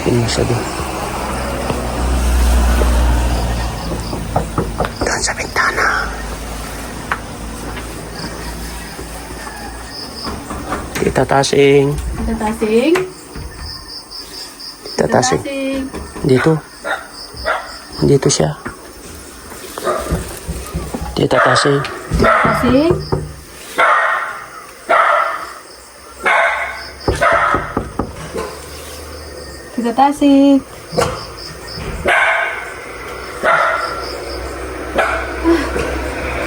Tingnan siya doon. Doon sa bintana. Tita Tasing. Tita Tasing? Tita Tasing. Dito. Dito siya. Tita Tasing. Tasing? Tita Tasing.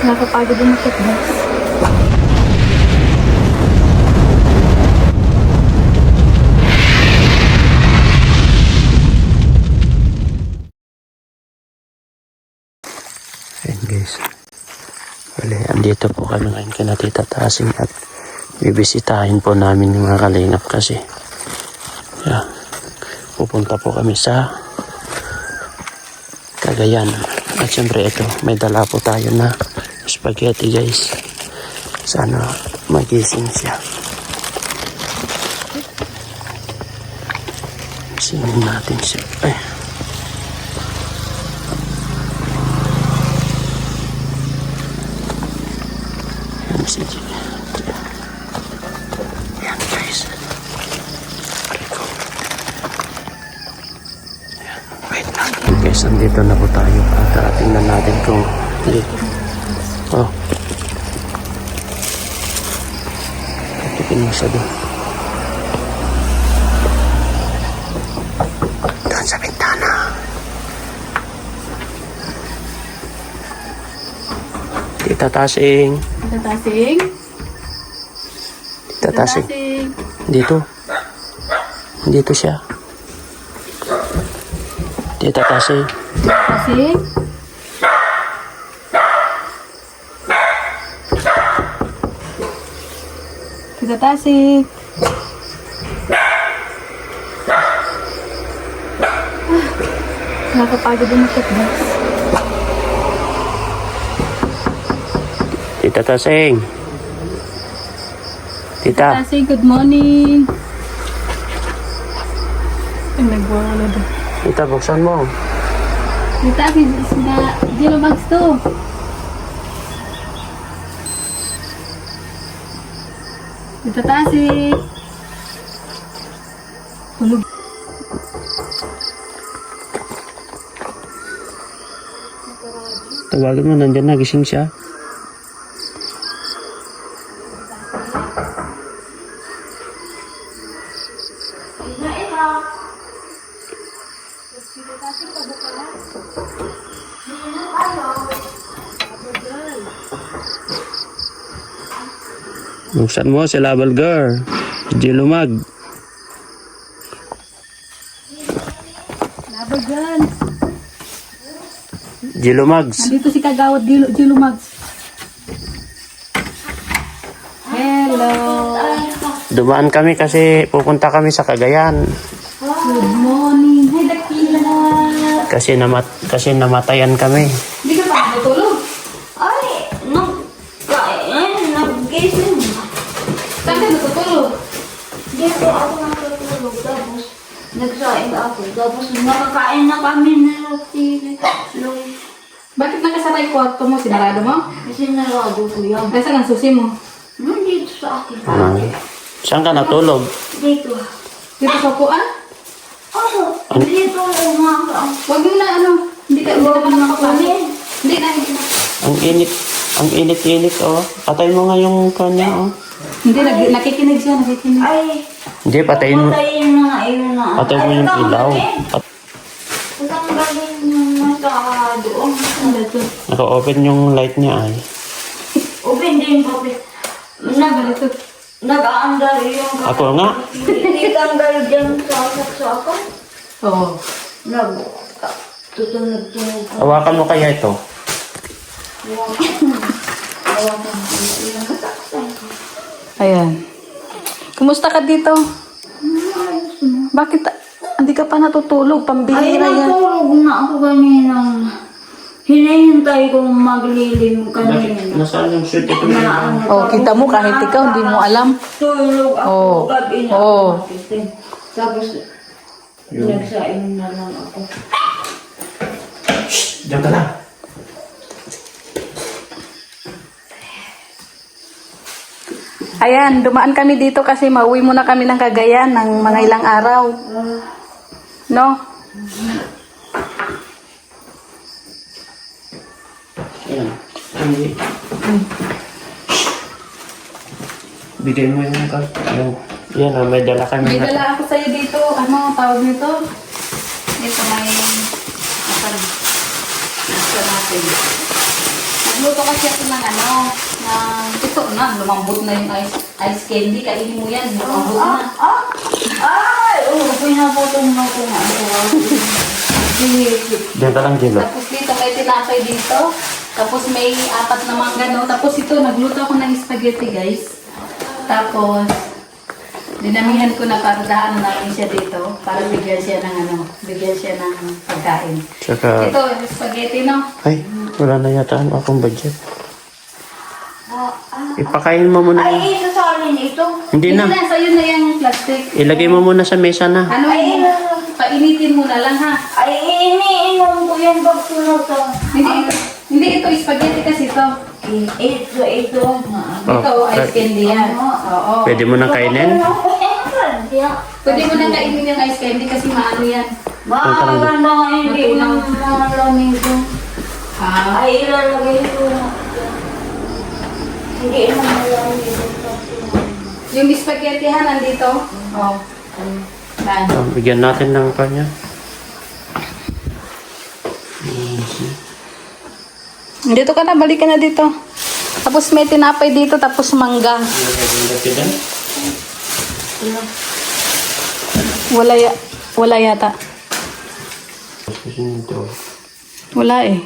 Nakapagod yung makitbas. Ayan guys. Wala, andito po kami ngayon kina Tita Tasing at bibisitahin po namin yung mga kalingap kasi yeah, pupunta po kami sa Cagayan. At syempre ito, may dala po tayo na spaghetti guys. Sana magising siya. Gisingin natin siya. Ay. Yan si Jimmy. Yan guys. Aliko. Yan. Wait lang. Guys, nandito na po tayo. At tingnan natin kung oh. Tingnan mo siya doon. Doon sa bintana. Tita Tasing. Tita Tasing? Tita Tasing. Dito. Dito siya. Tita Tasing. Tasing? Tita Tasing? Nakapagod yung makitbas. Tita Tasing. Tita. Tasing, good morning. Ay, nagwawala doon. Tita, buksan mo. Tita, sila Jello Bags to. Tita Tasing. Tulog. Tawagin mo, nandyan na, gising siya. Buksan mo si Labal Girl. Si Jilumag. Labagan. Jilumags. Dito si Kagawad Jello Bags. Hello. Dumaan kami kasi pupunta kami sa Cagayan. Good morning. Hi, Dakila. Kasi namatayan kami. Hindi ka pa natutulog? Ay, nag-gising. Saan ka natutulog? Dito ako natutulog. Tapos, nagsaing ako. Tapos, nakakain na kami na roti. Bakit nakasara yung kwarto mo? Sinarado mo? Kasi narado ko yan. Nasaan ang susi mo? Nandito sa akin. Saan ka natulog? Dito. Dito sa upuan? Ako, dito umaga. Huwag mo na hindi ka makapasok. Hindi na. Ang init oh. Patay mo nga yung kanya oh. Hindi, nakikinig siya, nakikinig. Ay, Hindi, patayin mo. patayin na nga yun na. Patay mo yung ilaw. Tanggalin yung nasa doon. Ano ito? Naka-open yung light niya ay. Open din, open. Ito. Nag-aandar yung Ako nga. Hindi tanggal dyan sa saksakan. Oo. Tutunog-tunog. Hawakan mo kaya ito. Ayan. Kumusta ka dito? Bakit hindi ka pa natutulog? Ay, Pambihira yan. natulog na ako kanina. Hinihintay kong maglilim kanina. Nasaan yung sweet ito? Oh, kita mo kahit ikaw hindi mo alam. Tulog ako Oo. gabi na Oo. ako. Tapos, Nagsaing na lang ako. Diyan ka lang. Ayan, dumaan kami dito kasi mauwi muna kami ng Cagayan ng mga ilang araw. No? Ayan. Hindi. Bigay mo yung card. Yan, may dala kami. May dala ako sa'yo dito. Ano tawag nito? Ito may... Apan. Ito natin. Nagluto kasi ako ng ano, ng... Ito na, lumambot na yung ice candy. Kainin mo yan, lumambot na. Ay! Pinapotong na ko nga. Diyan ka lang, Jilo. Tapos dito may tinapay dito. Tapos may 4 na manggano. Tapos ito, nagluto ako ng spaghetti, guys. Tapos, dinamihan ko na para daan namin siya dito. Para bigyan siya ng ano, bigyan siya ng pagkain. Tsaka, Ito, spaghetti, no? ay, wala na yata akong budget. Ipakain mo muna. Ay, sasalin ito. Hindi na. Sa'yo na yung plastic. Ilagay mo muna sa mesa na. Ano Ay, painitin mo na lang, ha? ay, iniinom ko yan pag to. Hindi ito, spaghetti kasi ito. Ito. Ito, ice candy yan. Oo. Pwede mo nang kainin? Pwede mo nang kainin yung ice candy kasi maano yan. Maganda nga hindi ng mga lamig ko. Ah. Ay, ilalagay ko. Hindi naman malamig ko. Yung spaghetti ha, nandito. Oo. Yan. Bigyan natin ng kanya. Dito ka na, balik ka na dito. Tapos may tinapay dito, tapos mangga. Wala yata. Wala eh.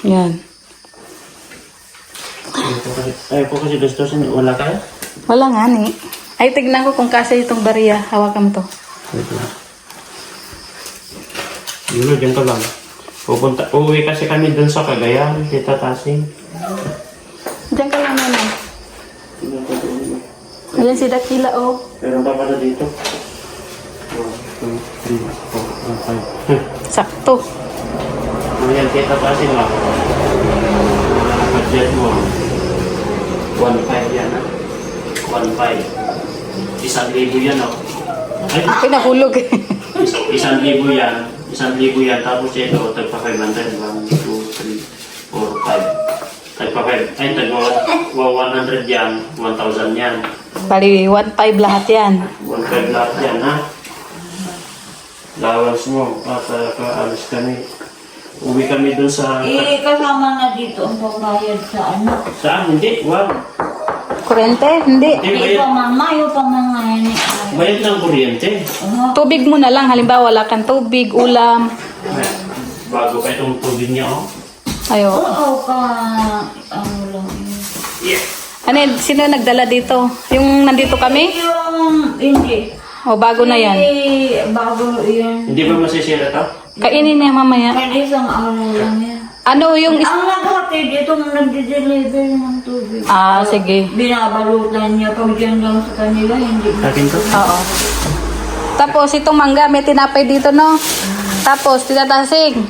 Yan. Ay, po kasi gusto wala kaya? Wala nga ni. Ay, tignan ko kung kasi itong bariya. Hawakan mo to. Wait lang. Yun, dyan ka lang. Uuwi kasi kami dun sa Cagayan, Tita Tasing. Diyan ka lang naman. Ayan si Dakila, oh. Meron pa pala dito. 1, 2, 3, 4, 5. Sakto. Ayan, Tita Tasing lang. Budget mo. 1.5 yan, ha? 1.5. 1,000 yan, oh. Ay, Ay, nahulog eh. 1,000 yan. 1,000 yan. Tapos ito, tagpa 500. 1, 2, 3, 4, 5. Tagpa 5. Ay, tagpa 100 yan. 1,000 yan. Bali, 1.5 lahat yan. 1.5 lahat yan, ha? Lawas mo. At kaalis kami. Uwi kami dun sa... Kasama na dito ang pagbayad sa ano. Saan? Hindi. Wag. Kurente? Hindi. Hindi pa mamayo pa mga yan. Bayad ng kuryente. Tubig mo na lang. Halimbawa, wala kang tubig, ulam. Bago pa itong tubig niya, oh. Ayo. Oo ka. Ano lang yun. Yeah. Ano yun? Sino nagdala dito? Yung nandito kami? Yung hindi. O, bago na yan. Bago yan. Hindi ba masisira to? Kainin niya mamaya. Kahit isang araw lang yan. Ano yung... Ang naghatid, itong nagde-deliver ng tubig. Ah, sige. Binabalutan niya pag dyan lang sa kanila, hindi na. Akin to? Oo. Tapos, itong mangga, may tinapay dito, no? Tapos, tinatasing.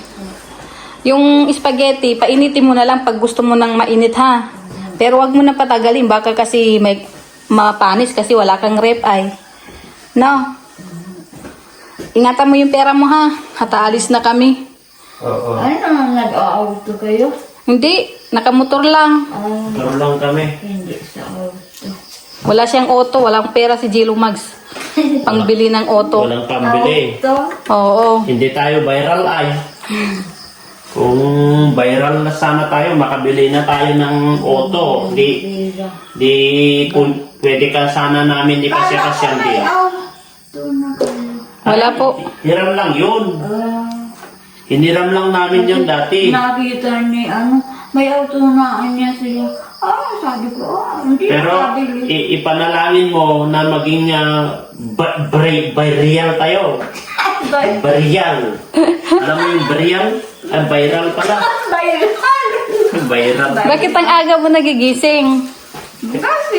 Yung spaghetti, painitin mo na lang pag gusto mo nang mainit, ha? Pero wag mo na patagalin, baka kasi may mapanis kasi wala kang rep ay. No? Ingatan mo yung pera mo, ha? Hataalis na kami. Oo. Ano naman nag-auto kayo? Hindi, nakamotor lang. Taro lang kami. Hindi sa auto. Wala siyang auto, walang pera si Jilo Mags. Pangbili ng auto. Walang pambili. Auto? Oo. Hindi tayo viral ay. Kung viral na sana tayo, makabili na tayo ng auto. Di pwede ka sana namin ipasya-pasyan din. Auto na kayo. Wala po. Hiram lang yun. Hiniram lang namin yun dati. Nakita ni may auto na niya sila. Sabi ko, hindi Pero nakabili. ipanalangin mo na maging viral tayo. Viral. Alam mo yung viral? Viral pala. Bayran. Viral. Bakit ang aga mo nagigising? Kasi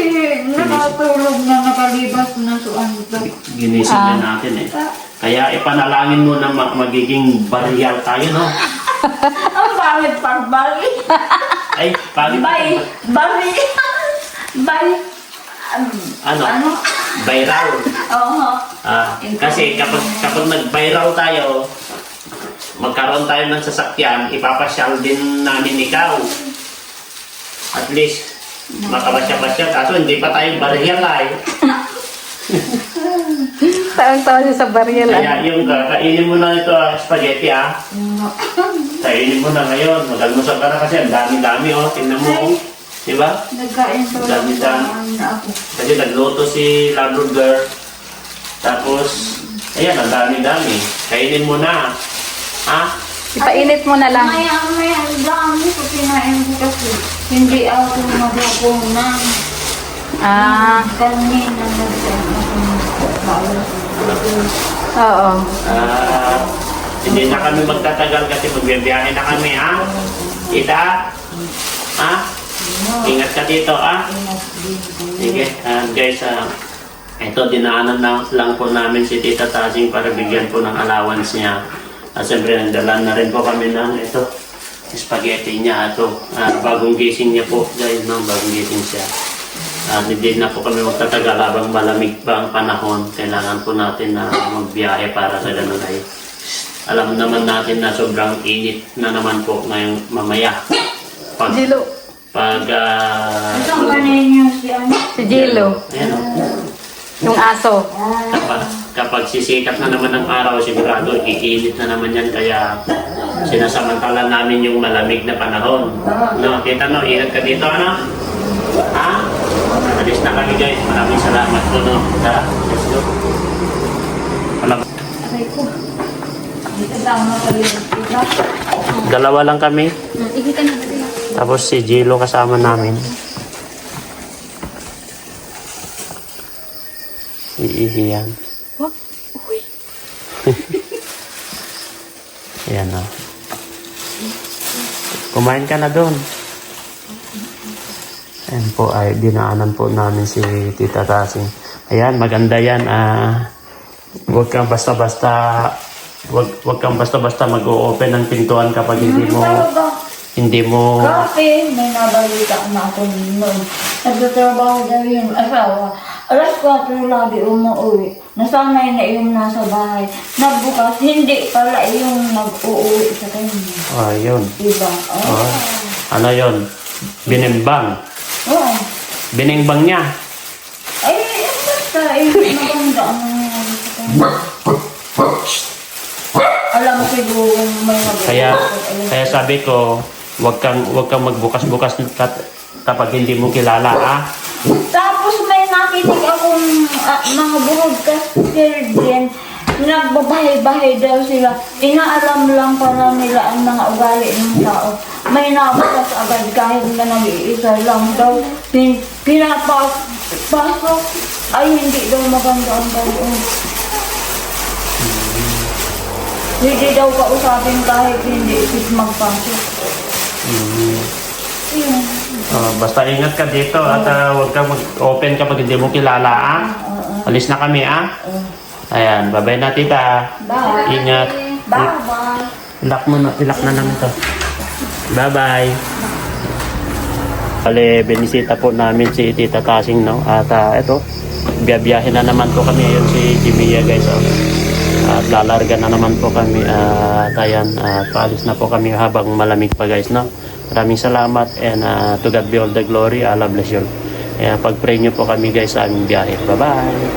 nakatulog na nakalibas na suan ito. Ginising na natin eh. Kaya ipanalangin mo na magiging bariyal tayo, no? Ang pangit pagbali. Ay, pagit. Bali. Ano? Viral. Oo. Kasi kapag nag-viral tayo, magkaroon tayo ng sasakyan, ipapasyal din namin ikaw. At least, makapasya-pasya. Kaso hindi pa tayo bariyal ay. Taon-taon siya sa baril. Kaya yung kainin mo na ito, spaghetti Kainin mo na ngayon. Mag-almusal ka na kasi ang dami-dami Tingnan mo Diba? Nagkain pa Dami-dami. na ako. Kasi nagluto si Landlord Girl. Tapos, ayan, ang dami-dami. Kainin mo na. Ipainit mo na lang. Maya, ang dami ko kinain ko kasi hindi ako magugunan. Kanina nagkain ako. Oo. Hindi na kami magtatagal kasi magbibiyahe na kami, Kita? Ingat ka dito, Sige, guys, ito dinaanan lang po namin si Tita Tasing para bigyan po ng allowance niya. Siyempre, nagdala na rin po kami ng ito, spaghetti niya. Ito, bagong gising niya po, guys, bagong gising siya. Hindi na po kami magtatagal habang malamig pa ang panahon. Kailangan po natin na magbiyahe para sa ganun ay alam naman natin na sobrang init na naman po ngayong mamaya. Jilo. Isang kanin yung Si Jilo. Ayan, Yung aso. kapag sisikat na naman ng araw, sigurado iinit na naman yan. Kaya sinasamantala namin yung malamig na panahon. No, kita no, ingat ka dito, Alis na kami, guys. Maraming salamat po, no. Tara, let's go. Aray ko. Dito lang na Dalawa lang kami. Igitan na ba? Tapos si Jilo kasama namin. Iihiyan. Uy. Ayan o. Kumain ka na doon. Ayan po ay dinaanan po namin si Tita Tasing. Ayan, maganda yan. Huwag kang basta-basta mag-o-open ng pintuan kapag hindi mo Kasi may nabalita na ako noon. Nagtatrabaho daw yung asawa. Alas 4 lagi umuwi. Nasanay na yung nasa bahay. Nagbukas, hindi pala yung nag-uuwi sa kanya. yun. Diba? Ano yun? Binimbang. Oo. Binimbang niya. Ay, basta, maganda ang nangyari sa kanya. Alam mo siguro may Kaya sabi ko, wag kang magbukas-bukas kapag hindi mo kilala, Tapos may nakinig akong mga broadcaster din. Nagbabahay-bahay daw sila. Inaalam lang para nila ang mga ugali ng tao. May nabukas agad kahit na nag-iisa lang daw. Pinapasok. Ay, hindi daw maganda ang ganoon. Hindi daw kausapin kahit hindi isip magpasok. Yun. Basta ingat ka dito at huwag kang mag-open kapag hindi mo kilala, Alis na kami, Ayan, bye-bye na, Tita. Bye. Ingat. Bye-bye. Ilak na lang ito. Bye-bye. Bale, binisita po namin si Tita Tasing, no? At ito, biyabiyahe na naman po kami yun si Jimia, guys. At lalarga na naman po kami. Ayan, paalis na po kami habang malamig pa, guys, no? Maraming salamat and to God be all the glory. Allah bless you. Pag-pray nyo po kami, guys, sa aming biyahe. Bye-bye.